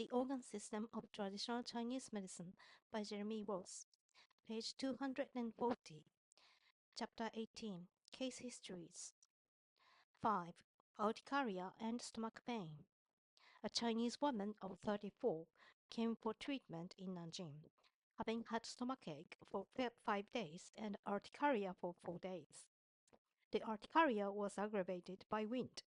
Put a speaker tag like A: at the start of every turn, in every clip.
A: The Organ System of Traditional Chinese Medicine by Jeremy Ross, page 240, chapter 18, Case Histories. 5. Urticaria and stomach pain. A Chinese woman of 34 came for treatment in Nanjing, having had stomachache for 5 days and urticaria for 4 days. The urticaria was aggravated by wind.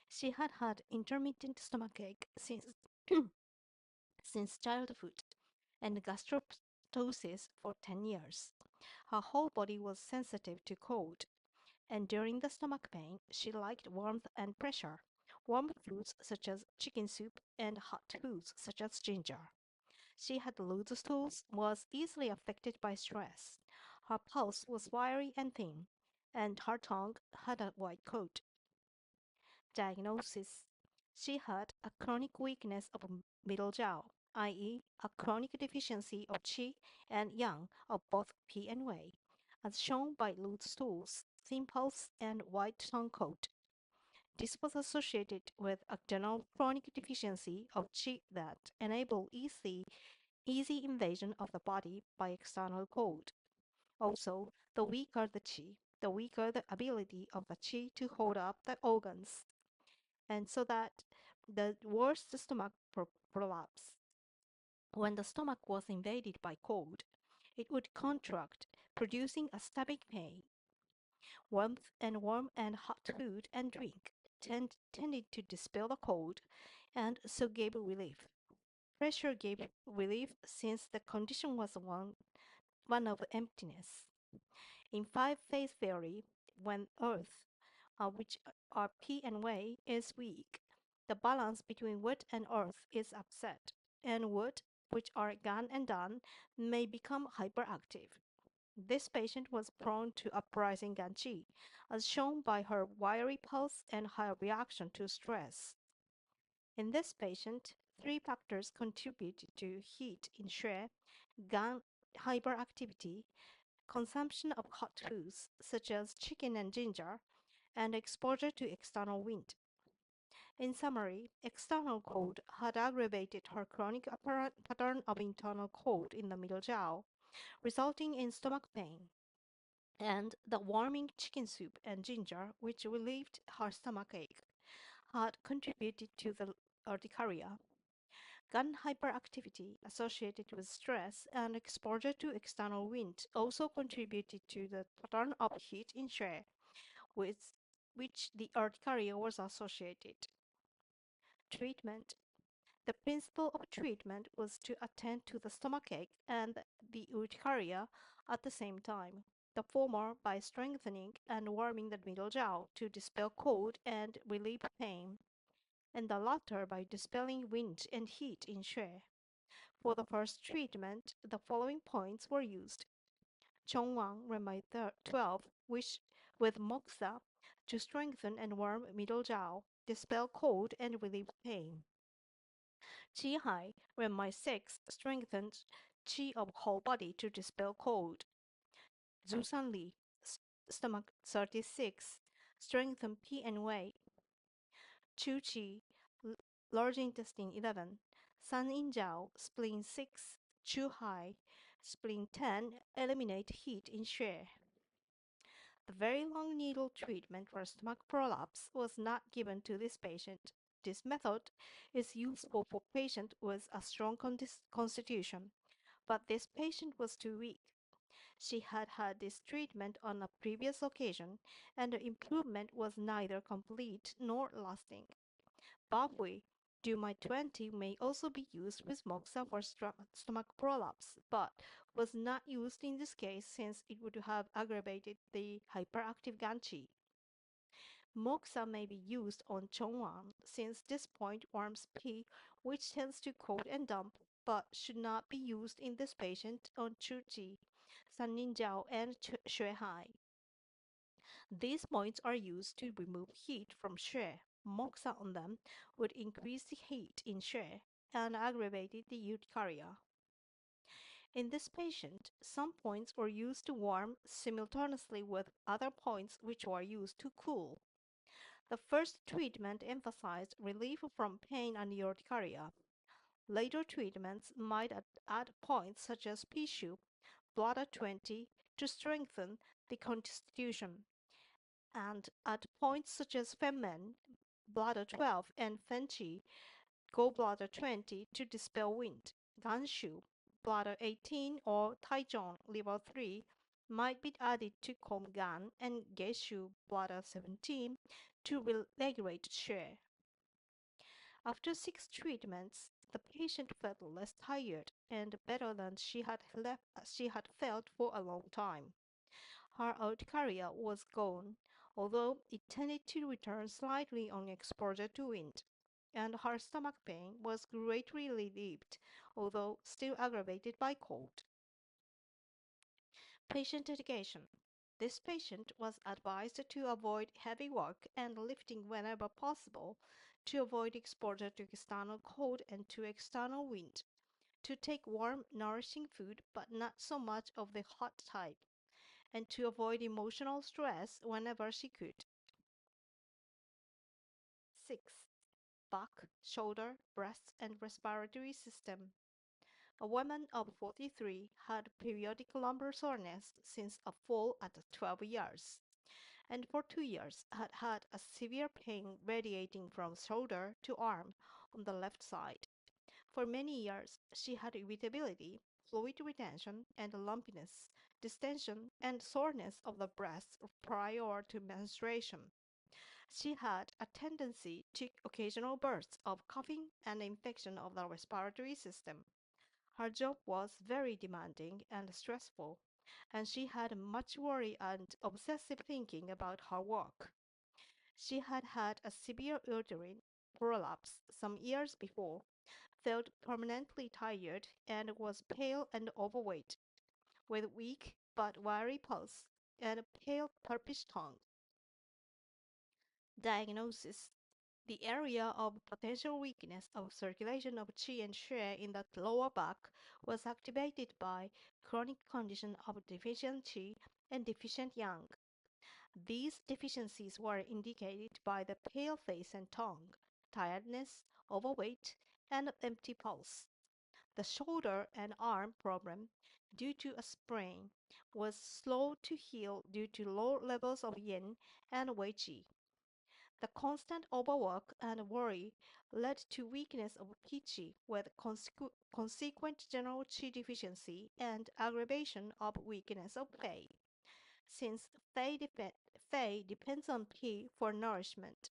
A: She had had intermittent stomachache since childhood and gastrostosis for 10 years. Her whole body was sensitive to cold, and during the stomach pain, she liked warmth and pressure, warm foods such as chicken soup, and hot foods such as ginger. She had loose stools, was easily affected by stress. Her pulse was wiry and thin, and her tongue had a white coat. Diagnosis: she had a chronic weakness of middle jaw, i.e., a chronic deficiency of qi and yang of both pi and wei, as shown by loose stools, thin pulse, and white tongue coat. This was associated with a general chronic deficiency of qi that enabled easy invasion of the body by external cold. Also, the weaker the qi, the weaker the ability of the qi to hold up the organs, and so that the worse the stomach prolapse. When the stomach was invaded by cold, it would contract, producing a stabbing pain. Warm and hot food and drink tended to dispel the cold, and so gave relief. Pressure gave relief since the condition was one of emptiness. In five-phase theory, when earth, which are P and Wei, is weak, the balance between wood and earth is upset, and wood, which are Gan and Dan, may become hyperactive. This patient was prone to uprising Ganqi, as shown by her wiry pulse and high reaction to stress. In this patient, three factors contributed to heat in Xue: Gan hyperactivity, consumption of hot foods such as chicken and ginger, and exposure to external wind. In summary, external cold had aggravated her chronic apparent pattern of internal cold in the middle jaw, resulting in stomach pain, and the warming chicken soup and ginger, which relieved her stomachache, had contributed to the urticaria. Gun hyperactivity associated with stress and exposure to external wind also contributed to the pattern of heat in Xue, with which the urticaria was associated. Treatment: the principle of treatment was to attend to the stomachache and the urticaria at the same time, the former by strengthening and warming the middle jaw to dispel cold and relieve pain, and the latter by dispelling wind and heat in Xue. For the first treatment, the following points were used: Chongwang Renmai 12, which with moxa to strengthen and warm middle jaw, dispel cold and relieve pain. Qihai Renmai 6 strengthens qi of whole body to dispel cold. Zusanli stomach 36 strengthen pi and wei. Chu qi large intestine 11, San Yin Jiao spleen 6, Chu hai spleen 10 eliminate heat in Xue. The very long needle treatment for stomach prolapse was not given to this patient. This method is useful for patients with a strong constitution, but this patient was too weak. She had had this treatment on a previous occasion, and the improvement was neither complete nor lasting. Babui Dumai 20 may also be used with moxa for stomach prolapse, but was not used in this case since it would have aggravated the hyperactive Ganqi. Moxa may be used on Chongwang since this point warms Pi, which tends to cold and damp, but should not be used in this patient on Chuji, Sanninjiao, and Xuehai. These points are used to remove heat from Xue. Moxa on them would increase the heat in Xue and aggravated the urticaria. In this patient, some points were used to warm simultaneously with other points which were used to cool. The first treatment emphasized relief from pain and urticaria. Later treatments might add points such as Pishu, bladder 20, to strengthen the constitution, and at points such as Femen, bladder 12, and Fenchi, gallbladder 20, to dispel wind. Ganshu, bladder 18, or Taichung, liver 3, might be added to calm Gan, and Geshu, bladder 17, to regulate share. After 6 treatments, the patient felt less tired and better than she had felt for a long time. Her urticaria was gone, although it tended to return slightly on exposure to wind, and her stomach pain was greatly relieved, although still aggravated by cold. Patient education. This patient was advised to avoid heavy work and lifting whenever possible, to avoid exposure to external cold and to external wind, to take warm, nourishing food but not so much of the hot type, and to avoid emotional stress whenever she could. 6. Back, shoulder, breast, and respiratory system. A woman of 43 had periodic lumbar soreness since a fall at 12 years, and for 2 years had had a severe pain radiating from shoulder to arm on the left side. For many years, she had irritability, fluid retention, and lumpiness, distension, and soreness of the breasts prior to menstruation. She had a tendency to occasional bursts of coughing and infection of the respiratory system. Her job was very demanding and stressful, and she had much worry and obsessive thinking about her work. She had had a severe uterine prolapse some years before, felt permanently tired, and was pale and overweight, with weak but wiry pulse and a pale purplish tongue. Diagnosis: the area of potential weakness of circulation of qi and xue in the lower back was activated by chronic condition of deficient qi and deficient yang. These deficiencies were indicated by the pale face and tongue, tiredness, overweight, and empty pulse. The shoulder and arm problem, due to a sprain, was slow to heal due to low levels of yin and wei qi. The constant overwork and worry led to weakness of Qi with consequent general Qi deficiency and aggravation of weakness of Fei, since Fei depends on Qi for nourishment.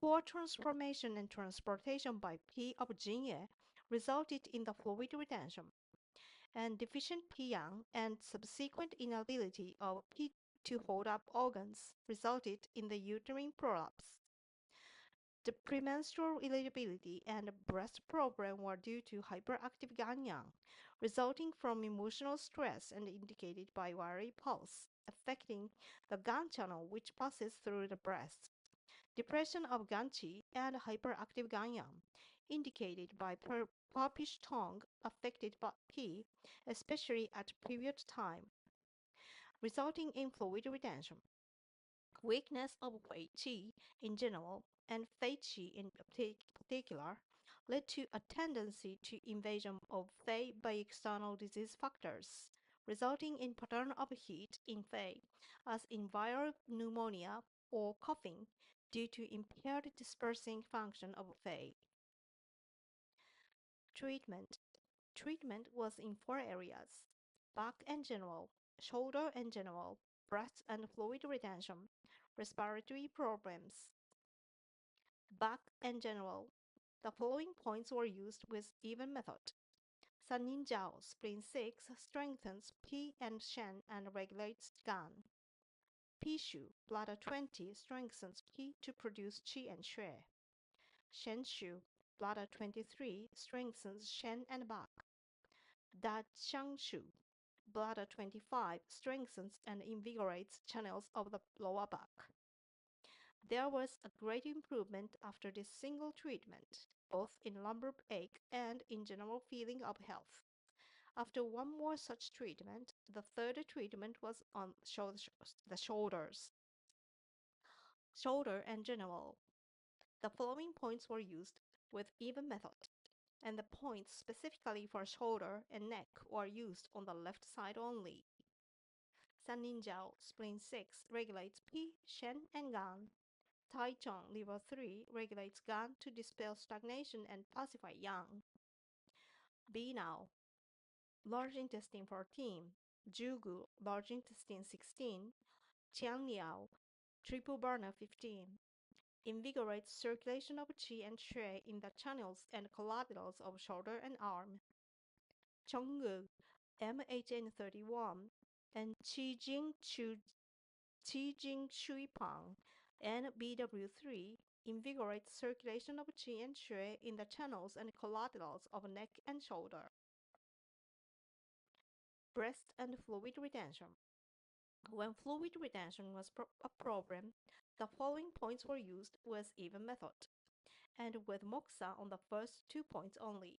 A: Poor transformation and transportation by Qi of Jingye resulted in the fluid retention, and deficient Qi Yang and subsequent inability of Qi to hold up organs resulted in the uterine prolapse. The premenstrual irritability and breast problem were due to hyperactive ganglion, resulting from emotional stress and indicated by wiry pulse, affecting the gan channel which passes through the breast. Depression of ganchi and hyperactive ganglion, indicated by purplish tongue affected by P, especially at period time, resulting in fluid retention. Weakness of Wei Qi in general and Fei Qi in particular led to a tendency to invasion of Fei by external disease factors, resulting in pattern of heat in Fei as in viral pneumonia or coughing due to impaired dispersing function of Fei. Treatment. Treatment was in 4 areas: back and general, shoulder and general, breast and fluid retention, respiratory problems. Back and general. The following points were used with even method. Sanin Jiao, spleen 6, strengthens P and Shen and regulates Gan. Pishu, bladder 20, strengthens P to produce Qi and Xue. Shenshu, bladder 23, strengthens Shen and Bak. Da Xiangshu, bladder 25, strengthens and invigorates channels of the lower back. There was a great improvement after this single treatment, both in lumbar ache and in general feeling of health. After one more such treatment, the third treatment was on the shoulders. Shoulder and general. The following points were used with even method. and the points specifically for shoulder and neck were used on the left side only. Sanninjiao, spleen 6, regulates Pi, Shen, and Gan. Taichung, liver 3, regulates Gan to dispel stagnation and pacify Yang. Binao, large intestine 14, Jugu, large intestine 16, Qiangliao, triple burner 15, invigorates circulation of qi and shui in the channels and collaterals of shoulder and arm. Chonggu, MHN31, and Qijing Shui Pang, and BW3 invigorates circulation of qi and shui in the channels and collaterals of neck and shoulder. Breast and fluid retention. When fluid retention was a problem, the following points were used with even method, and with moxa on the first 2 points only.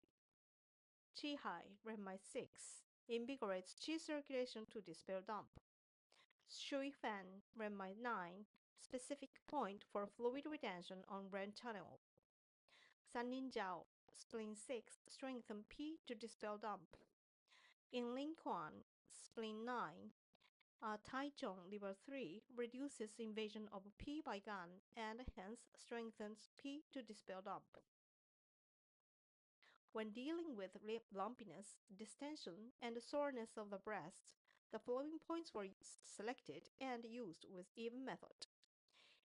A: Qi Hai, Renmai 6, invigorates qi circulation to dispel dump. Shui Fan, Renmai 9, specific point for fluid retention on Ren channel. Sannin Jiao, spleen 6, strengthen P to dispel dump. In Lin Quan, spleen 9, Taichung, liver 3, reduces invasion of P by Gan and hence strengthens P to dispel dump. When dealing with lumpiness, distension, and soreness of the breast, the following points were selected and used with even method.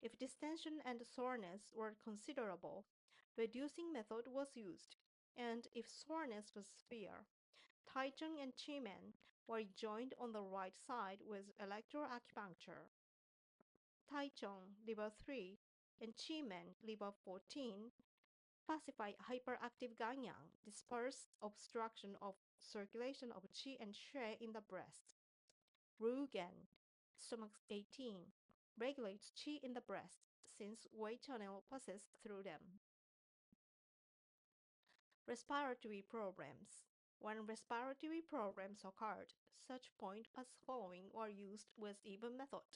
A: If distension and soreness were considerable, reducing method was used, and if soreness was severe, Taichung and Chimen were joined on the right side with electroacupuncture. Taichung, liver 3, and Chimen, liver 14, pacify hyperactive Ganyang, disperse obstruction of circulation of qi and shui in the breast. Rugen, stomach 18, regulates qi in the breast since Wei channel passes through them. Respiratory problems. When respiratory problems occurred, such point as following were used with even method,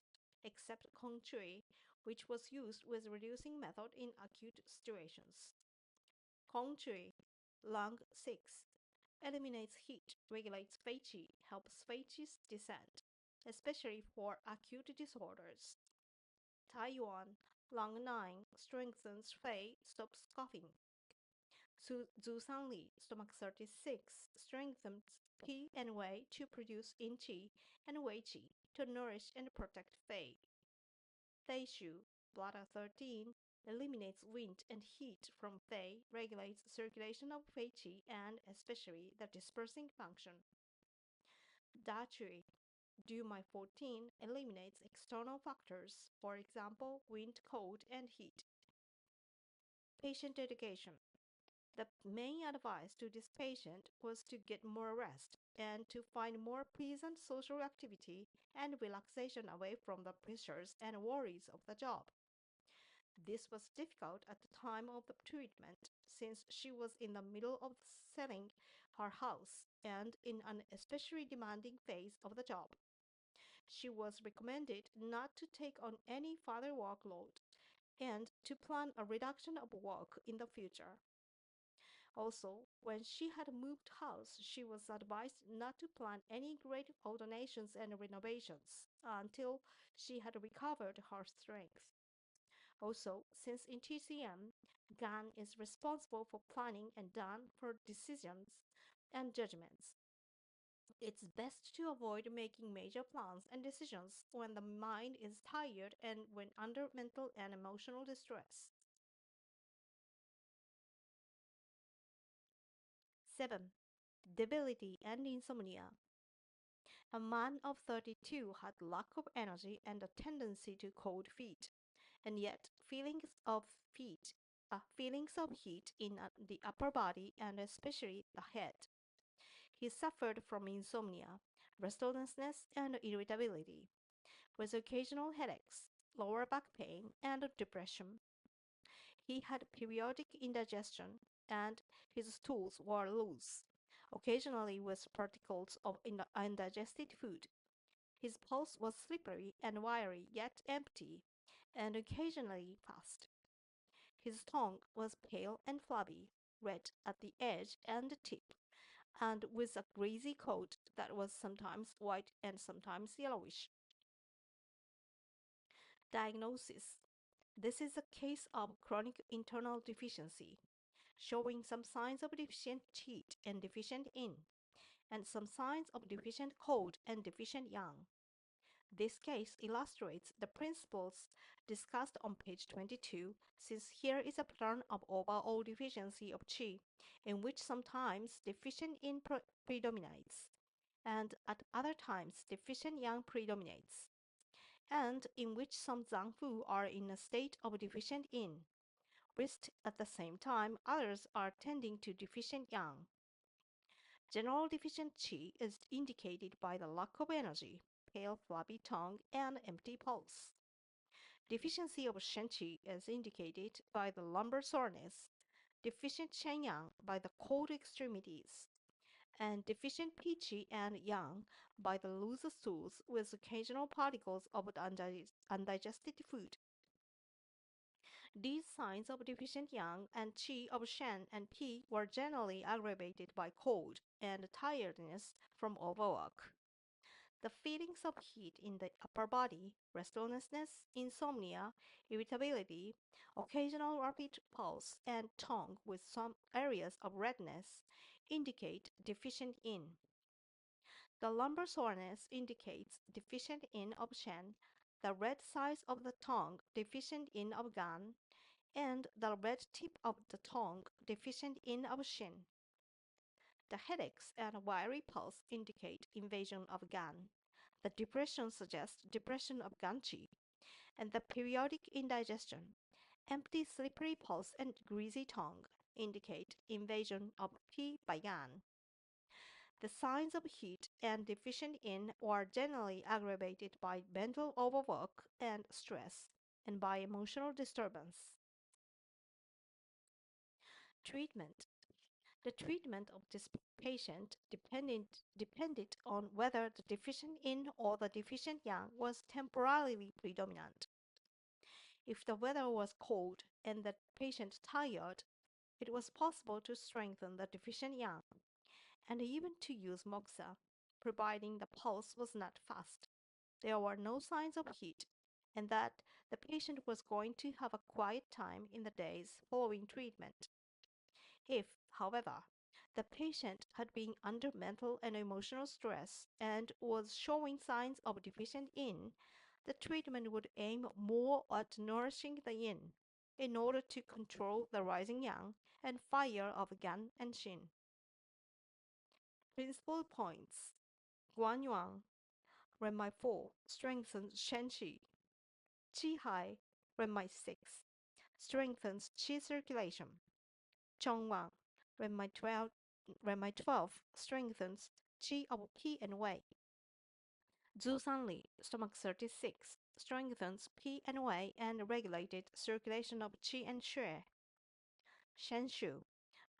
A: except Kong Chui, which was used with reducing method in acute situations. Kong Chui, lung 6, eliminates heat, regulates Fei Qi, helps Fei Qi's descent, especially for acute disorders. Taiyuan, lung 9, strengthens Fei, stops coughing. Zhusanli, stomach 36, strengthens Qi and Wei to produce Yin Qi and Wei Qi to nourish and protect Fei. Feishu, bladder 13, eliminates wind and heat from Fei, regulates circulation of Fei Qi and especially the dispersing function. Dachui, Dumai 14, eliminates external factors, for example, wind, cold, and heat. Patient education. The main advice to this patient was to get more rest and to find more pleasant social activity and relaxation away from the pressures and worries of the job. This was difficult at the time of the treatment since she was in the middle of selling her house and in an especially demanding phase of the job. She was recommended not to take on any further workload and to plan a reduction of work in the future. Also, when she had moved house, she was advised not to plan any great alterations and renovations until she had recovered her strength. Also, since in TCM, Gan is responsible for planning and Dan for decisions and judgments. It's best to avoid making major plans and decisions when the mind is tired and when under mental and emotional distress. 7. Debility and insomnia. A man of 32 had lack of energy and a tendency to cold feet, and yet feelings of heat in the upper body and especially the head. He suffered from insomnia, restlessness, and irritability, with occasional headaches, lower back pain, and depression. He had periodic indigestion, and his stools were loose, occasionally with particles of undigested food. His pulse was slippery and wiry yet empty, and occasionally fast. His tongue was pale and flabby. red at the edge and the tip, and with a greasy coat that was sometimes white and sometimes yellowish. Diagnosis. This is a case of chronic internal deficiency, showing some signs of deficient qi and deficient yin, and some signs of deficient cold and deficient yang. This case illustrates the principles discussed on page 22, since here is a pattern of overall deficiency of qi, in which sometimes deficient yin predominates, and at other times deficient yang predominates, and in which some zangfu are in a state of deficient yin, whilst at the same time others are tending to deficient yang. General deficient qi is indicated by the lack of energy, pale flabby tongue, and empty pulse. Deficiency of shen qi is indicated by the lumbar soreness, deficient shen yang by the cold extremities, and deficient pi qi and yang by the loose stools with occasional particles of undigested food. These signs of deficient yang and qi of shen and pi were generally aggravated by cold and tiredness from overwork. The feelings of heat in the upper body, restlessness, insomnia, irritability, occasional rapid pulse, and tongue with some areas of redness indicate deficient yin. The lumbar soreness indicates deficient yin of shen, the red sides of the tongue deficient yin of gan, and the red tip of the tongue deficient yin of shin. The headaches and wiry pulse indicate invasion of gan. The depression suggests depression of ganchi, and the periodic indigestion, empty slippery pulse and greasy tongue indicate invasion of pi by gan. The signs of heat and deficient yin are generally aggravated by mental overwork and stress, and by emotional disturbance. Treatment. The treatment of this patient depended on whether the deficient yin or the deficient yang was temporarily predominant. If the weather was cold and the patient tired, it was possible to strengthen the deficient yang, and even to use moxa, providing the pulse was not fast, there were no signs of heat, and that the patient was going to have a quiet time in the days following treatment. If, however, the patient had been under mental and emotional stress and was showing signs of deficient yin, the treatment would aim more at nourishing the yin in order to control the rising yang and fire of gan and shin. Principal points. Guanyuan, Renmai 4, strengthens Shen Qi. Qi Hai, Renmai 6, strengthens Qi circulation. Zhongwang, Renmai 12, strengthens Qi of Qi and Wei. Zhu Sanli, stomach 36, strengthens Qi and Wei and regulated circulation of Qi and Xue. Shen Shu,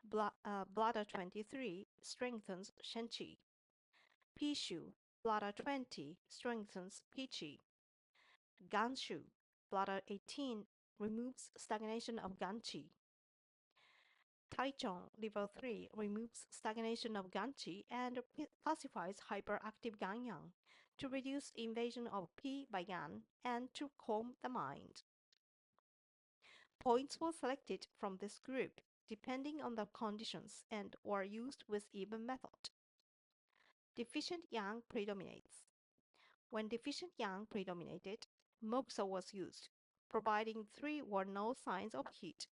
A: bladder 23, strengthens Shen Qi. Pi Shu, bladder 20, strengthens Pi Qi. Gan Shu, bladder 18, removes stagnation of Gan Qi. Taichung, level 3, removes stagnation of Ganqi and pacifies hyperactive Ganyang to reduce invasion of Pi by Gan and to calm the mind. Points were selected from this group depending on the conditions and were used with even method. Deficient Yang predominates. When deficient Yang predominated, moxa was used, providing 3 or no signs of heat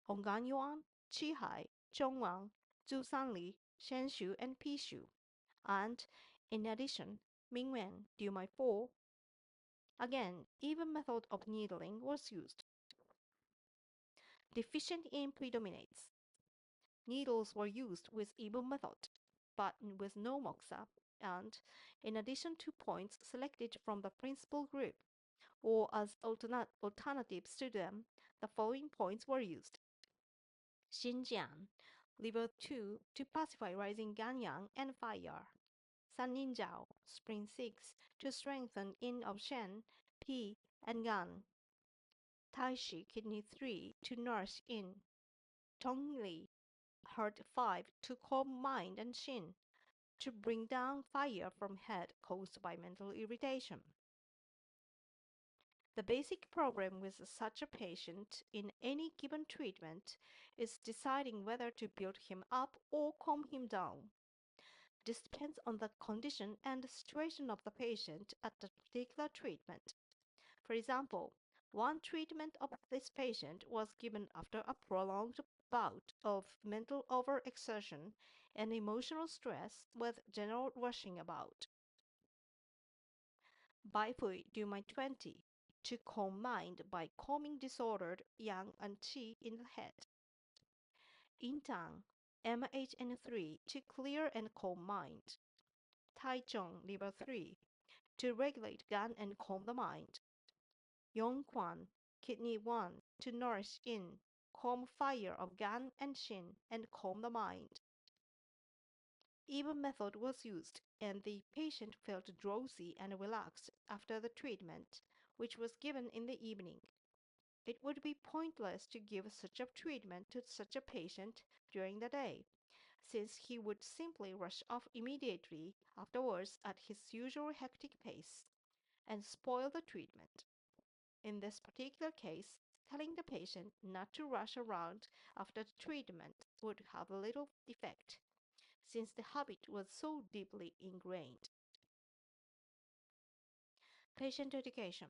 A: on Ganyuan, Qihai, Zhongwang, Zhusanli, Shenshu, and Pishu, and, in addition, Mingwen, Dumai 4. Again, even method of needling was used. Deficient yin predominates. Needles were used with even method, but with no moxa, and, in addition to points selected from the principal group, or as alternatives to them, the following points were used. Xinjiang, level 2 to pacify rising Ganyang and fire. Sanninjiao, spring 6 to strengthen yin of Shen, Pi, and Gan. Taishi, kidney 3 to nourish yin. Tongli, Part 5 to calm mind and shin, to bring down fire from head caused by mental irritation. The basic problem with such a patient in any given treatment is deciding whether to build him up or calm him down. This depends on the condition and the situation of the patient at the particular treatment. For example, one treatment of this patient was given after a prolonged bout of mental overexertion and emotional stress with general rushing about. Baifui do my 20 to calm mind by calming disordered yang and qi in the head. Intang MHN3 to clear and calm mind. Taichung liver 3 to regulate gan and calm the mind. Yongquan kidney 1 to nourish in, calm fire of gan and shin and calm the mind. Either method was used, and the patient felt drowsy and relaxed after the treatment, which was given in the evening. It would be pointless to give such a treatment to such a patient during the day, since he would simply rush off immediately afterwards at his usual hectic pace, and spoil the treatment. In this particular case, telling the patient not to rush around after the treatment would have little effect, since the habit was so deeply ingrained. Patient education.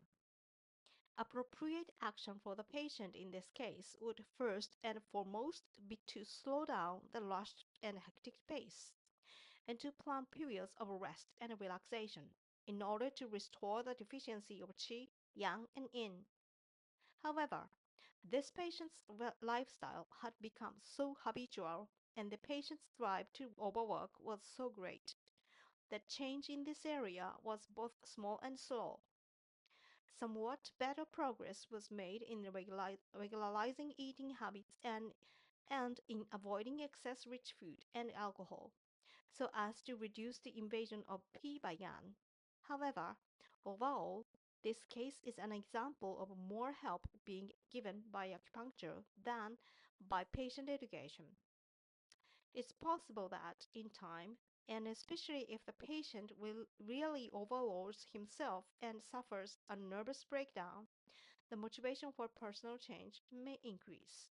A: Appropriate action for the patient in this case would first and foremost be to slow down the rushed and hectic pace, and to plan periods of rest and relaxation in order to restore the deficiency of qi, yang, and yin. However, this patient's lifestyle had become so habitual and the patient's drive to overwork was so great that change in this area was both small and slow. Somewhat better progress was made in regularizing eating habits and in avoiding excess rich food and alcohol, so as to reduce the invasion of P by Yan. However, overall, this case is an example of more help being given by acupuncture than by patient education. It's possible that, in time, and especially if the patient will really overloads himself and suffers a nervous breakdown, the motivation for personal change may increase.